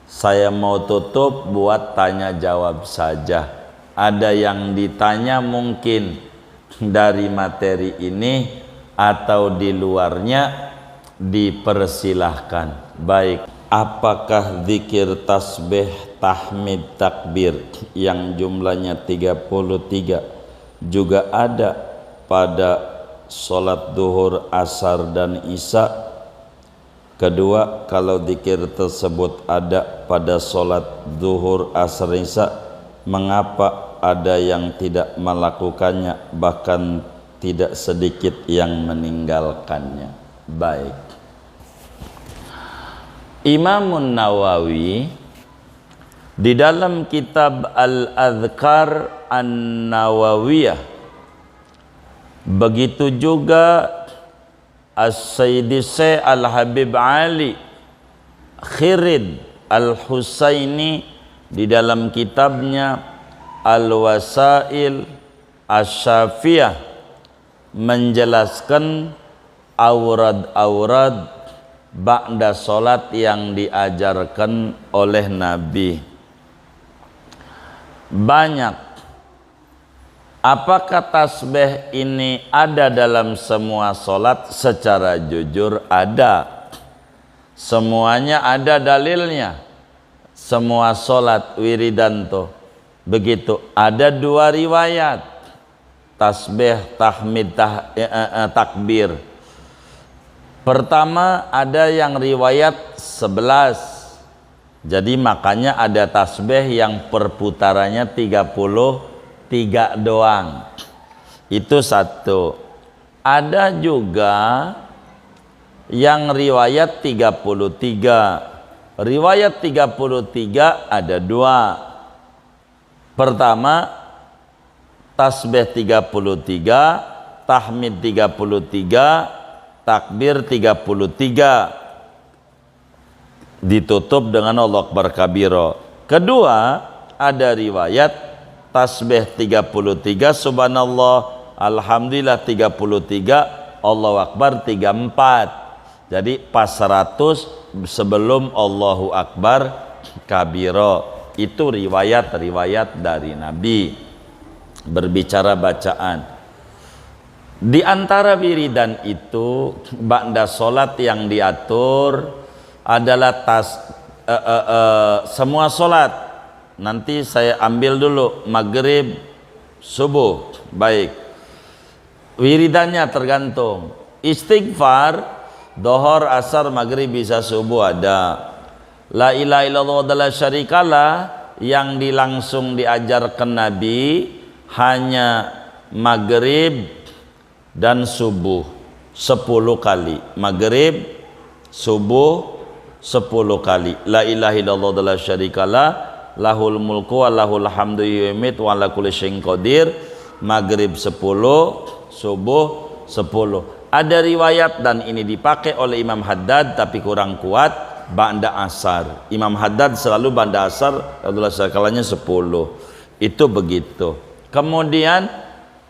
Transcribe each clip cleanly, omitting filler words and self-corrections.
Saya mau tutup buat tanya jawab saja. Ada yang ditanya mungkin dari materi ini atau di luarnya, dipersilahkan. Baik, apakah zikir tasbih, tahmid, takbir yang jumlahnya 33 juga ada pada sholat duhur, asar, dan isya? Kedua, kalau zikir tersebut ada pada sholat duhur, asar, isya, mengapa ada yang tidak melakukannya, bahkan tidak sedikit yang meninggalkannya? Baik, Imamun Nawawi di dalam kitab Al-Adhkar An-Nawawiyah, begitu juga As-Sayyidi Syekh Al-Habib Ali Khirid Al-Husaini di dalam kitabnya Al-Wasail Asy-Syafiyah menjelaskan aurad-aurad ba'da salat yang diajarkan oleh Nabi. Banyak. Apakah tasbih ini ada dalam semua solat? Secara jujur ada. Semuanya ada dalilnya. Semua solat wiridanto. Begitu. Ada dua riwayat. Tasbih, tahmid, takbir. Pertama ada yang riwayat 11. Jadi makanya ada tasbih yang perputarannya 33 doang. Itu satu. Ada juga yang riwayat 33. Riwayat 33 ada dua. Pertama, tasbih 33, tahmid 33, takbir 33. Ditutup dengan Allah Akbar kabiro. Kedua, ada riwayat tasbih 33, subhanallah, alhamdulillah 33, Allahu Akbar 34. Jadi pas 100 sebelum Allahu Akbar kabiro. Itu riwayat-riwayat dari Nabi berbicara bacaan. Di antara wiridan itu ba'da salat yang diatur adalah semua solat. Nanti saya ambil dulu maghrib, subuh. Baik, wiridannya tergantung. Istighfar dohor, asar, maghrib, bisa subuh ada. La ilaha illallah wa la syarikalah yang langsung diajarkan Nabi hanya maghrib dan subuh 10 kali. Maghrib, subuh 10 kali. La ilaha illallah wa la syarikalah, lahul mulku wa lahul hamdu yu'mit wa ala kulli syai'in qadir. Maghrib 10, subuh 10. Ada riwayat dan ini dipakai oleh Imam Haddad tapi kurang kuat, ba'da asar. Imam Haddad selalu ba'da asar, Abdullah sakalanya 10. Itu begitu. Kemudian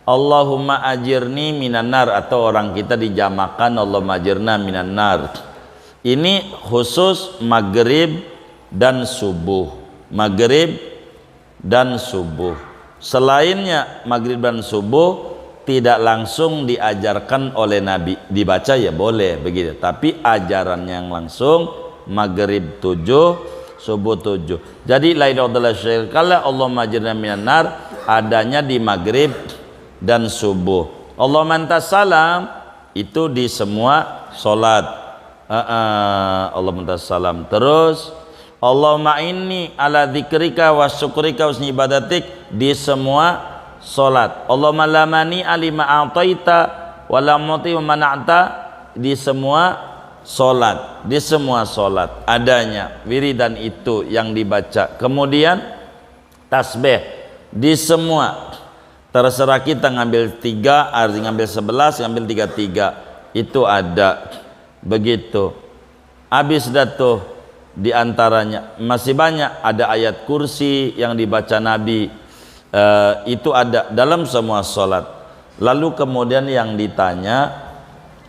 Allahumma ajirni minan nar, atau orang kita dijamakan Allahumma ajirna minan nar. Ini khusus maghrib dan subuh. Maghrib dan subuh. Selainnya maghrib dan subuh tidak langsung diajarkan oleh Nabi. Dibaca ya boleh begitu, tapi ajaran yang langsung maghrib 7, subuh 7. Jadi la ilaha illallah syarikalah, Allahumma ajirna minan nar adanya di maghrib dan subuh. Allahumma antas salam itu di semua solat. Allahumma antas salam. Terus Allahumma inni ala dzikrika wa syukrika husni ibadatik di semua solat. Allahumma lamani alima a'taita wa lam muti wa mana'ta di semua solat. Di semua solat adanya wiridan itu yang dibaca. Kemudian tasbih di semua. Terserah kita ngambil 3, arti ngambil 11, ngambil 33, itu ada. Begitu. Habis datuh di antaranya masih banyak, ada ayat kursi yang dibaca Nabi, itu ada dalam semua sholat. Lalu kemudian yang ditanya,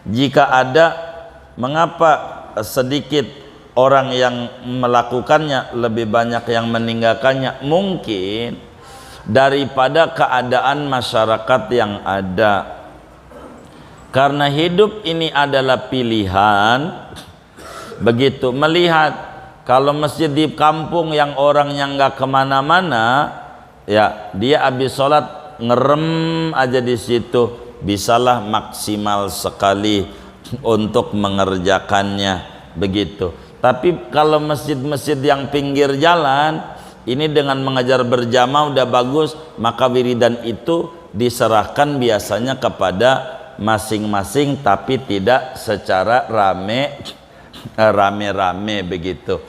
jika ada, mengapa sedikit orang yang melakukannya lebih banyak yang meninggalkannya, mungkin daripada keadaan masyarakat yang ada. Karena hidup ini adalah pilihan, begitu melihat kalau masjid di kampung yang orang yang nggak kemana-mana, ya dia habis sholat ngerem aja di situ, bisalah maksimal sekali untuk mengerjakannya, begitu. Tapi kalau masjid-masjid yang pinggir jalan ini dengan mengajar berjamaah udah bagus, maka wiridan itu diserahkan biasanya kepada masing-masing, tapi tidak secara rame-rame begitu.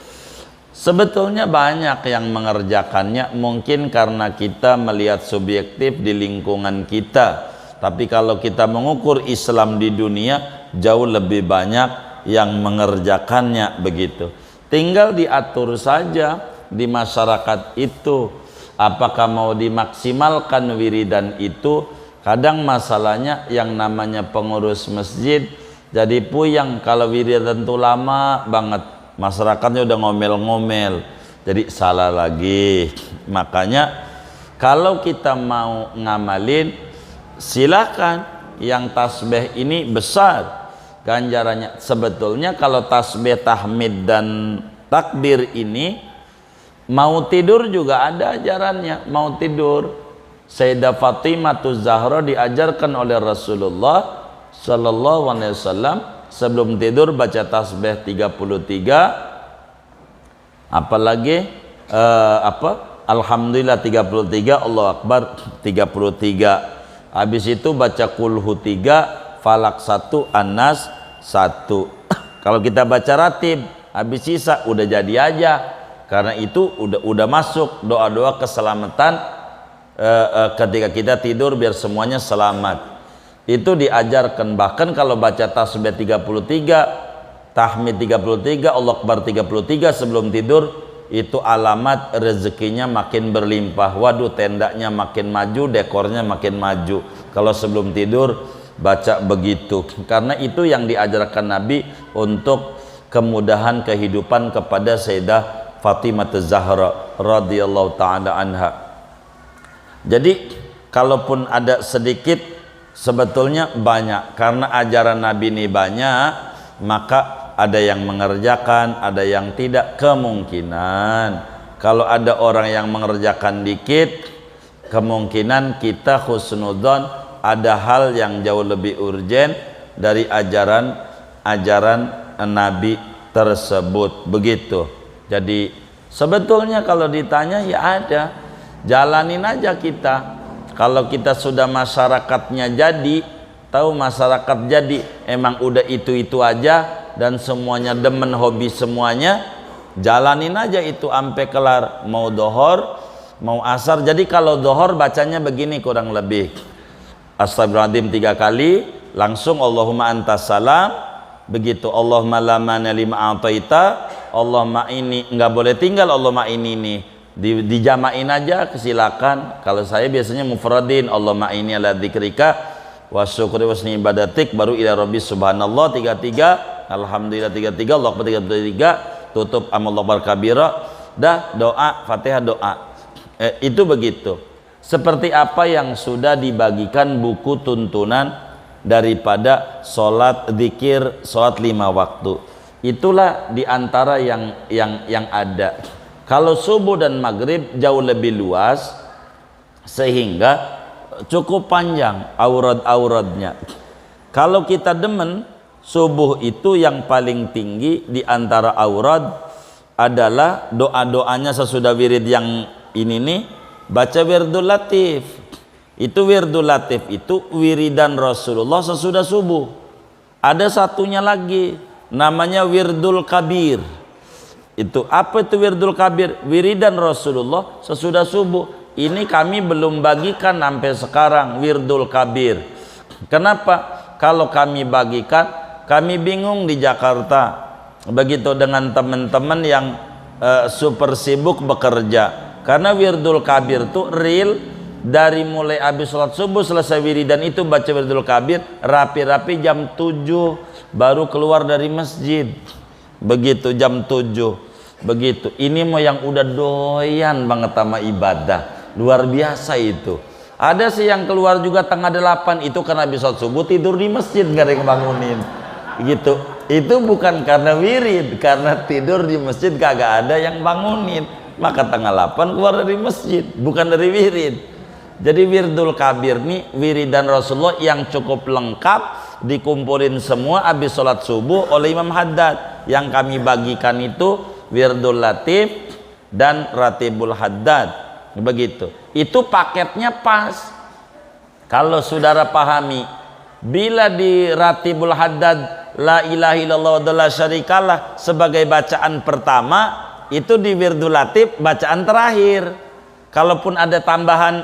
Sebetulnya banyak yang mengerjakannya, mungkin karena kita melihat subjektif di lingkungan kita. Tapi kalau kita mengukur Islam di dunia, jauh lebih banyak yang mengerjakannya begitu. Tinggal diatur saja di masyarakat itu, apakah mau dimaksimalkan wiridan itu. Kadang masalahnya yang namanya pengurus masjid jadi puyeng kalau wiridan itu lama banget, masyarakatnya udah ngomel-ngomel, jadi salah lagi. Makanya kalau kita mau ngamalin, silakan. Yang tasbih ini besar ganjarannya. Sebetulnya kalau tasbih, tahmid dan takbir ini mau tidur juga ada ajarannya. Mau tidur, Sayyidah Fatimah Zahra diajarkan oleh Rasulullah Sallallahu Alaihi Wasallam sebelum tidur baca tasbih 33, apalagi Alhamdulillah 33, Allahu Akbar 33. Habis itu baca kulhu 3, falak 1, An-Nas 1. Kalau kita baca ratib, habis sisa udah jadi aja. Karena itu udah masuk doa-doa keselamatan ketika kita tidur biar semuanya selamat. Itu diajarkan. Bahkan kalau baca tasbih 33, tahmid 33, Allah Akbar 33 sebelum tidur, itu alamat rezekinya makin berlimpah. Waduh, tendanya makin maju, dekornya makin maju kalau sebelum tidur baca begitu. Karena itu yang diajarkan Nabi untuk kemudahan kehidupan kepada Sayyidah Fatimah Zahra radhiyallahu taala anha. Jadi kalaupun ada sedikit, sebetulnya banyak. Karena ajaran Nabi ini banyak, maka ada yang mengerjakan, ada yang tidak. Kemungkinan kalau ada orang yang mengerjakan dikit, kemungkinan kita husnudzon ada hal yang jauh lebih urgen dari ajaran Nabi tersebut, begitu. Jadi sebetulnya kalau ditanya ya ada, jalanin aja kita. Kalau kita sudah masyarakatnya jadi, tahu masyarakat jadi emang udah itu aja dan semuanya demen, hobi semuanya, jalanin aja itu sampai kelar. Mau dohor, mau asar. Jadi kalau dohor bacanya begini kurang lebih, Astagfirullahaladzim 3 kali, langsung Allahumma antas salam, begitu. Allahumma la mani lima a'taita, Allahumma ini, nggak boleh tinggal Allahumma ini nih. Dijamain aja, kesilakan. Kalau saya biasanya mufradin, Allahumma inni ala dzikrika wa syukri wa husni ibadatik, baru ila rabbi subhanallah 33, alhamdulillah 33, Allah akbar 33, tutup amallahu akbar kabira, dah doa Fatihah doa. Itu begitu. Seperti apa yang sudah dibagikan buku tuntunan daripada sholat zikir, sholat 5 waktu. Itulah diantara yang ada. Kalau subuh dan maghrib jauh lebih luas, sehingga cukup panjang aurad-auradnya. Kalau kita demen, subuh itu yang paling tinggi di antara aurad adalah doa-doanya sesudah wirid yang ini nih, baca wirdul latif. Itu wirdul latif itu wiridan Rasulullah sesudah subuh. Ada satunya lagi namanya wirdul kabir. Itu apa itu wirdul kabir? Wiridan Rasulullah sesudah subuh. Ini kami belum bagikan sampai sekarang wirdul kabir. Kenapa? Kalau kami bagikan, kami bingung di Jakarta. Begitu dengan teman-teman yang super sibuk bekerja. Karena wirdul kabir itu real, dari mulai habis sholat subuh selesai wiridan itu baca wirdul kabir, rapi-rapi jam 7 baru keluar dari masjid. begitu jam 7 begitu. Ini mau yang udah doyan banget sama ibadah, luar biasa itu. Ada sih yang keluar juga tengah 8, itu karena habis sholat subuh tidur di masjid, gak ada yang bangunin gitu. Itu bukan karena wirid, karena tidur di masjid kagak ada yang bangunin, maka tengah 8 keluar dari masjid, bukan dari wirid. Jadi wirdul kabir nih wiridan Rasulullah yang cukup lengkap, dikumpulin semua habis sholat subuh oleh Imam Haddad. Yang kami bagikan itu wirdul latif dan ratibul haddad, begitu. Itu paketnya pas. Kalau saudara pahami, bila di ratibul haddad la ilaha illallah wa la syarikalah sebagai bacaan pertama, itu di wirdul latif bacaan terakhir. Kalaupun ada tambahan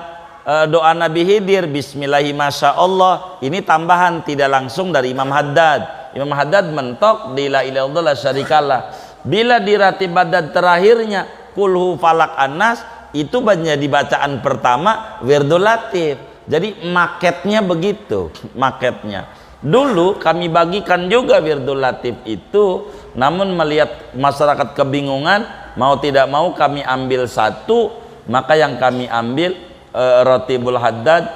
doa Nabi Khidir bismillahi masyaallah, ini tambahan, tidak langsung dari Imam Haddad. Imam Haddad mentok di la ilaha illallah la syarikalah. Bila di ratib haddad terakhirnya kulhu falak anas, itu menjadi bacaan pertama wirdul latif. Jadi maketnya begitu, maketnya. Dulu kami bagikan juga wirdul latif itu, namun melihat masyarakat kebingungan, mau tidak mau kami ambil satu, maka yang kami ambil ratibul haddad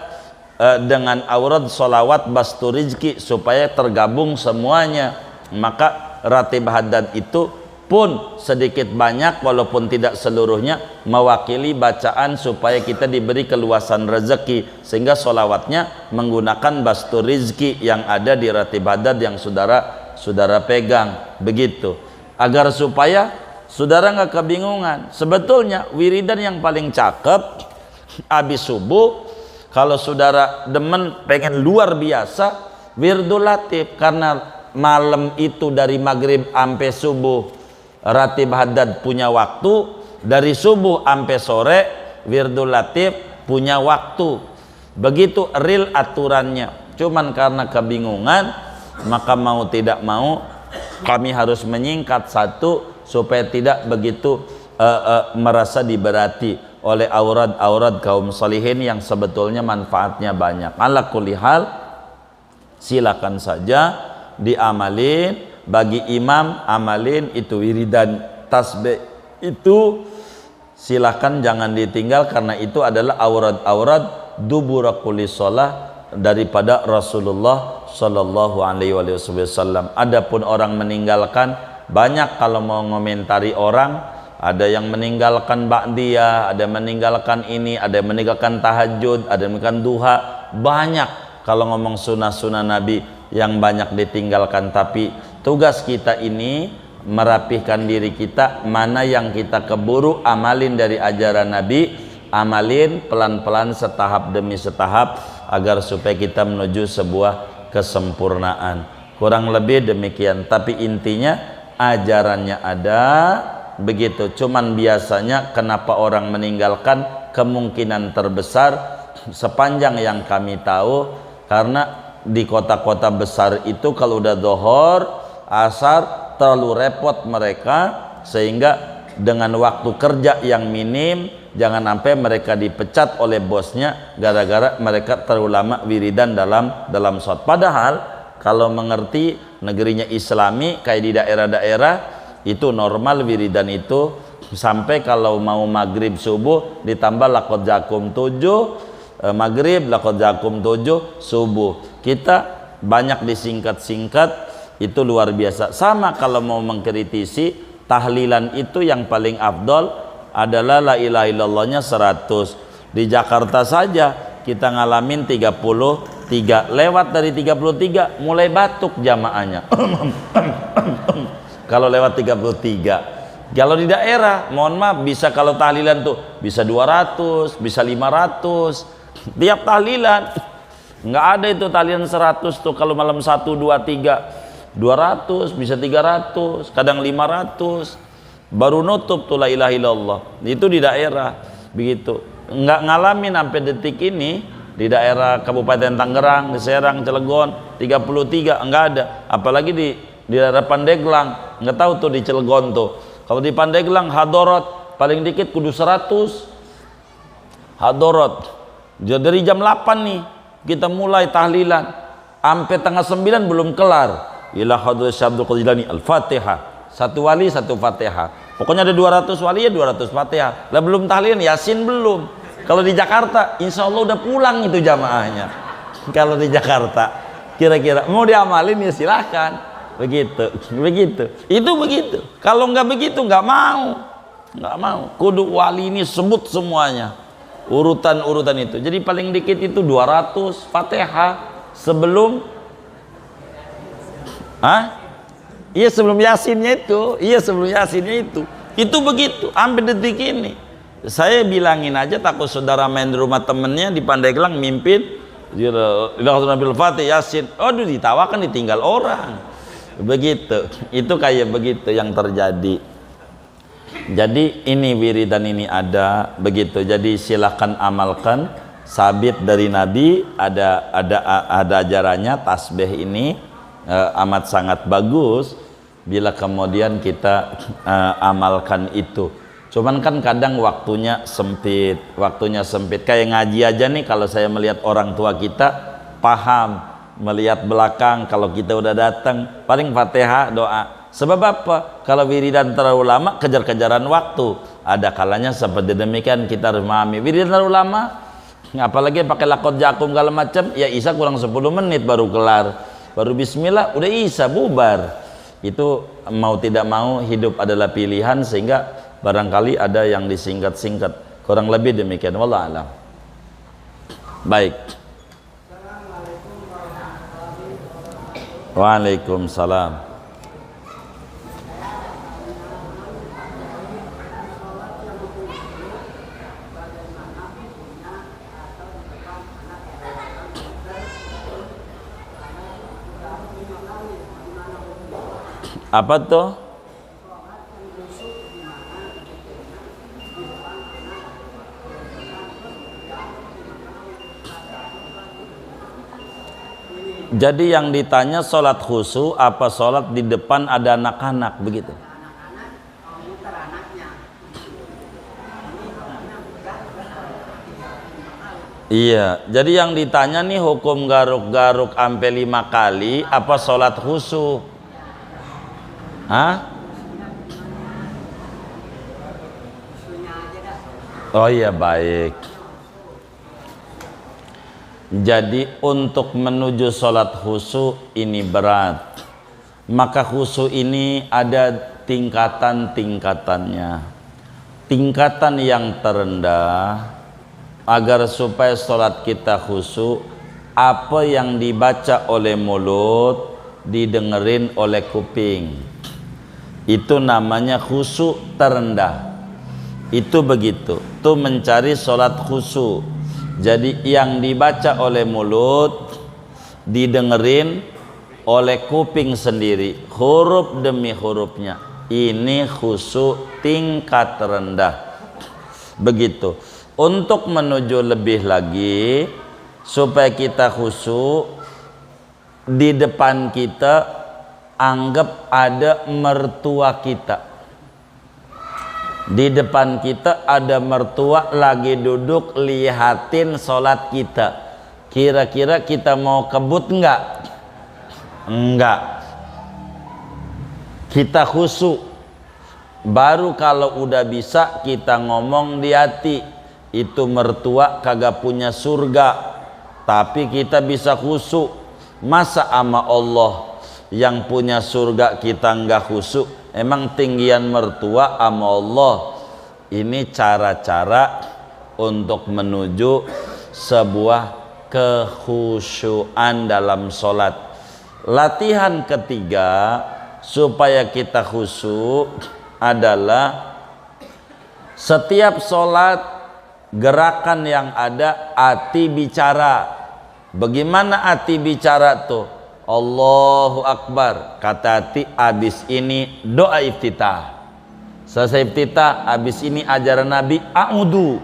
dengan aurad solawat bastu rizki, supaya tergabung semuanya. Maka ratib haddad itu pun sedikit banyak walaupun tidak seluruhnya mewakili bacaan supaya kita diberi keluasan rezeki, sehingga solawatnya menggunakan bastu rizki yang ada di ratib haddad yang saudara pegang, begitu, agar supaya saudara nggak kebingungan. Sebetulnya wiridan yang paling cakep habis subuh, kalau saudara demen pengen luar biasa, wirdul latif, karena malam itu dari maghrib sampai subuh ratib haddad punya waktu, dari subuh sampai sore wirdul latif punya waktu, begitu real aturannya. Cuman karena kebingungan, maka mau tidak mau kami harus menyingkat satu supaya tidak begitu merasa diberati oleh aurad-aurad kaum salihin yang sebetulnya manfaatnya banyak. Ala kulli hal, silakan saja diamalin. Bagi imam amalin itu wiridan tasbih itu silakan jangan ditinggal, karena itu adalah aurad-aurad dubura kulli shalah daripada Rasulullah sallallahu alaihi wasallam. Adapun orang meninggalkan, banyak kalau mau ngomentari orang, ada yang meninggalkan ba'diyah, ada yang meninggalkan ini, ada yang meninggalkan tahajud, ada yang meninggalkan duha, banyak kalau ngomong sunnah-sunnah Nabi yang banyak ditinggalkan. Tapi tugas kita ini merapihkan diri kita, mana yang kita keburu amalin dari ajaran Nabi, amalin pelan-pelan setahap demi setahap, agar supaya kita menuju sebuah kesempurnaan. Kurang lebih demikian. Tapi intinya ajarannya ada, begitu. Cuman biasanya kenapa orang meninggalkan, kemungkinan terbesar sepanjang yang kami tahu, karena di kota-kota besar itu kalau udah dohor asar terlalu repot mereka, sehingga dengan waktu kerja yang minim jangan sampai mereka dipecat oleh bosnya gara-gara mereka terlalu lama wiridan dalam sholat. Padahal kalau mengerti negerinya Islami kayak di daerah-daerah itu normal wiridan itu sampai kalau mau maghrib subuh ditambah laqad jakum 7 maghrib, laqad jakum 7 subuh. Kita banyak disingkat-singkat, itu luar biasa. Sama kalau mau mengkritisi tahlilan itu yang paling afdol adalah la ilaha illallahnya 100. Di Jakarta saja kita ngalamin 33, lewat dari 33 mulai batuk jamaahnya. Kalau lewat 33. Kalau di daerah, mohon maaf, bisa kalau tahlilan tuh bisa 200, bisa 500 tiap tahlilan. Nggak ada itu tahlilan 100 tuh kalau malam 1, 2, 3. 200, bisa 300, kadang 500 baru nutup tuh la ilaha illallah. Itu di daerah begitu. Nggak ngalamin sampai detik ini di daerah Kabupaten Tangerang, di Serang, Cilegon 33 enggak ada. Apalagi di daerah Pandeglang, nggak tahu tuh di Cilegon tuh. Kalau di Pandeglang hadorot paling dikit kudu 100 hadorot. Jadi dari jam 8 nih kita mulai tahlilan sampai tengah 9 belum kelar. Ila hadrat Syekh Abdul Qadir Jilani Al-Fatihah, satu wali satu Fatihah. Pokoknya ada 200 wali ya 200 Fatihah. Lah belum tahlilan Yasin belum. Kalau di Jakarta insya Allah udah pulang itu jamaahnya. Kalau di Jakarta kira-kira mau diamalin ya silahkan. Begitu. Itu begitu. Kalau nggak begitu nggak mau. Kudu wali ini sebut semuanya. Urutan itu. Jadi paling dikit itu 200 Fatihah sebelum iya sebelum Yasinnya itu. Itu begitu sampai detik ini. Saya bilangin aja, takut saudara main di rumah temennya di Pandeglang mimpin Nabil Fatih Yasin, aduh ditawakan ditinggal orang. Begitu. Itu kayak begitu yang terjadi. Jadi ini wiridan ini ada begitu. Jadi silakan amalkan, sabit dari Nabi, ada ajarannya tasbih ini amat sangat bagus bila kemudian kita amalkan itu. Cuman kan kadang waktunya sempit kayak ngaji aja nih. Kalau saya melihat orang tua kita paham, melihat belakang, kalau kita udah datang paling Fatihah doa. Sebab apa? Kalau wiridan terlalu lama kejar-kejaran waktu, ada kalanya seperti demikian kita harus memahami. Wiridan terlalu lama, apalagi pakai lakot jakum segala macam, ya Isya kurang 10 menit baru kelar, baru bismillah udah Isya bubar. Itu mau tidak mau hidup adalah pilihan, sehingga barangkali ada yang disingkat-singkat. Kurang lebih demikian, wallah alam. Baik. Waalaikumsalam. Apa tuh? Jadi yang ditanya sholat khusyuk apa sholat di depan ada anak-anak begitu? Iya, jadi yang ditanya nih hukum garuk-garuk sampai 5 kali apa sholat khusyuk? Oh iya, baik. Jadi untuk menuju sholat khusyuk ini berat. Maka khusyuk ini ada tingkatan-tingkatannya. Tingkatan yang terendah, agar supaya sholat kita khusyuk, apa yang dibaca oleh mulut didengerin oleh kuping. Itu namanya khusyuk terendah. Itu begitu. Itu mencari sholat khusyuk. Jadi yang dibaca oleh mulut didengerin oleh kuping sendiri, huruf demi hurufnya. Ini khusyuk tingkat rendah. Begitu. Untuk menuju lebih lagi supaya kita khusyuk, di depan kita anggap ada mertua kita. Di depan kita ada mertua lagi duduk lihatin sholat kita. Kira-kira kita mau kebut enggak? Enggak. Kita khusyuk. Baru kalau udah bisa kita ngomong di hati, itu mertua kagak punya surga, tapi kita bisa khusyuk. Masa ama Allah yang punya surga kita enggak khusyuk? Emang tinggian mertua ama Allah. Ini cara-cara untuk menuju sebuah kekhusyuan dalam sholat. Latihan ketiga supaya kita khusyuk adalah setiap sholat gerakan yang ada hati bicara. Bagaimana hati bicara tuh? Allahu Akbar, kata hati, abis ini doa iftitah. Selesai iftitah, abis ini ajaran Nabi a'udhu.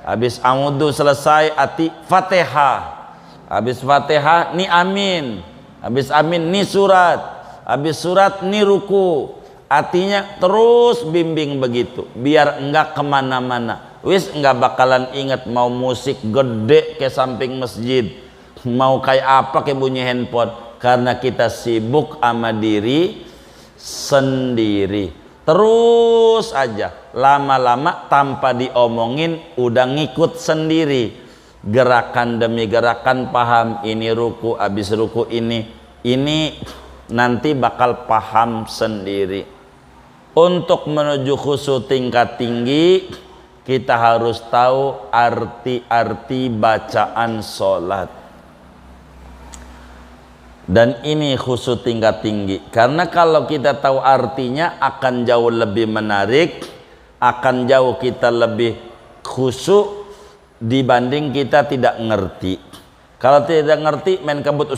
Abis a'udhu selesai, hati Fatihah. Abis Fatihah, ni amin. Abis amin, ni surat. Abis surat, ni ruku. Hatinya terus bimbing begitu, biar enggak kemana-mana. Wis enggak bakalan ingat mau musik gede ke samping masjid, mau kayak apa ke bunyi handphone. Karena kita sibuk sama diri, sendiri. Terus aja, lama-lama tanpa diomongin udah ngikut sendiri. Gerakan demi gerakan paham, ini ruku, habis ruku ini nanti bakal paham sendiri. Untuk menuju khusyuk tingkat tinggi, kita harus tahu arti-arti bacaan sholat. Dan ini khusyuk tingkat tinggi, karena kalau kita tahu artinya akan jauh lebih menarik, akan jauh kita lebih khusyuk dibanding kita tidak ngerti. Kalau tidak ngerti main kebut,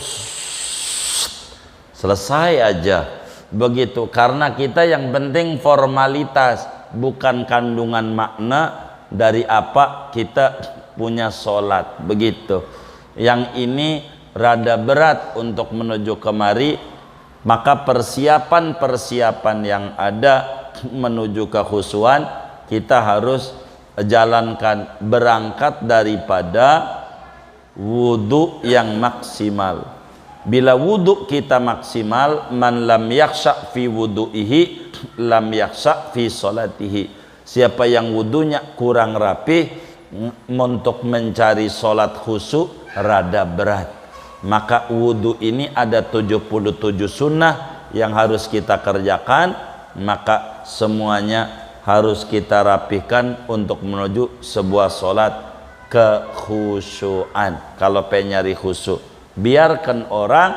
selesai aja begitu. Karena kita yang penting formalitas, bukan kandungan makna dari apa kita punya sholat begitu. Yang ini rada berat untuk menuju kemari, maka persiapan-persiapan yang ada menuju kekhusyuan kita harus jalankan, berangkat daripada wudu yang maksimal. Bila wudu kita maksimal, man lam yakhsha fi wudu'ihi lam yakhsha fi sholatihi. Siapa yang wudunya kurang rapih, untuk mencari sholat khusyuk rada berat. Maka wudu ini ada 77 sunnah yang harus kita kerjakan, maka semuanya harus kita rapihkan untuk menuju sebuah sholat kekhusyuan. Kalau pengen nyari khusyuk, biarkan orang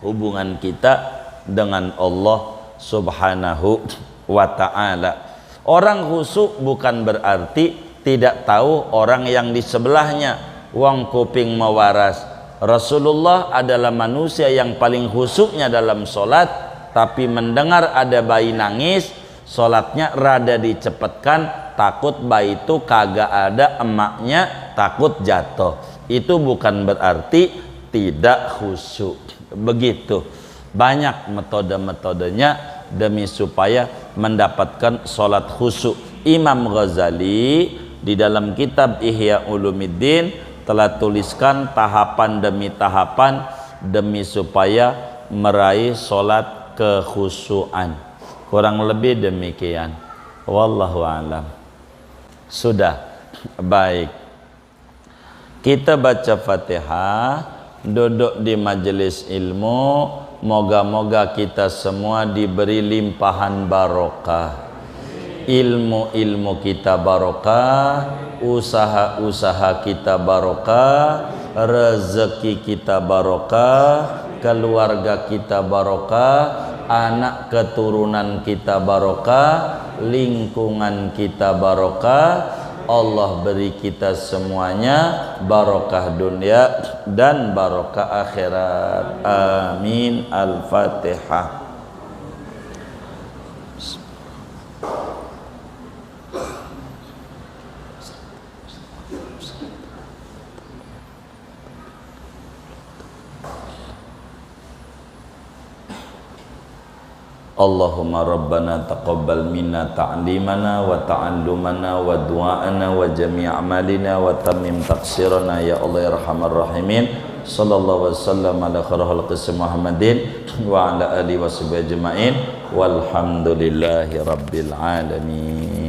hubungan kita dengan Allah subhanahu wa ta'ala. Orang khusyuk bukan berarti tidak tahu orang yang di sebelahnya. Wong kuping mewaras. Rasulullah adalah manusia yang paling khusyuknya dalam sholat, tapi mendengar ada bayi nangis, sholatnya rada dicepatkan, takut bayi itu kagak ada emaknya, takut jatuh. Itu bukan berarti tidak khusyuk. Begitu banyak metode-metodenya demi supaya mendapatkan sholat khusyuk. Imam Ghazali di dalam kitab Ihya Ulumuddin telah tuliskan tahapan demi tahapan demi supaya meraih sholat kekhusyuan. Kurang lebih demikian. Wallahu a'lam. Sudah baik, kita baca Fatihah, duduk di majelis ilmu. Moga-moga kita semua diberi limpahan barokah, ilmu-ilmu kita barokah, usaha-usaha kita barokah, rezeki kita barokah, keluarga kita barokah, anak keturunan kita barokah, lingkungan kita barokah. Allah beri kita semuanya barokah dunia dan barokah akhirat. Amin. Al-Fatihah. Allahumma rabbana taqabbal minna ta'limana wa ta'allumana wa du'ana wa jami' amalina wa tamim taqsirana ya Allah ya Arhamar Rahimin. Sallallahu alaihi wasallam ala khairil khalqi Muhammadin wa ala alihi wa sahbihi ajma'in walhamdulillahi rabbil alamin.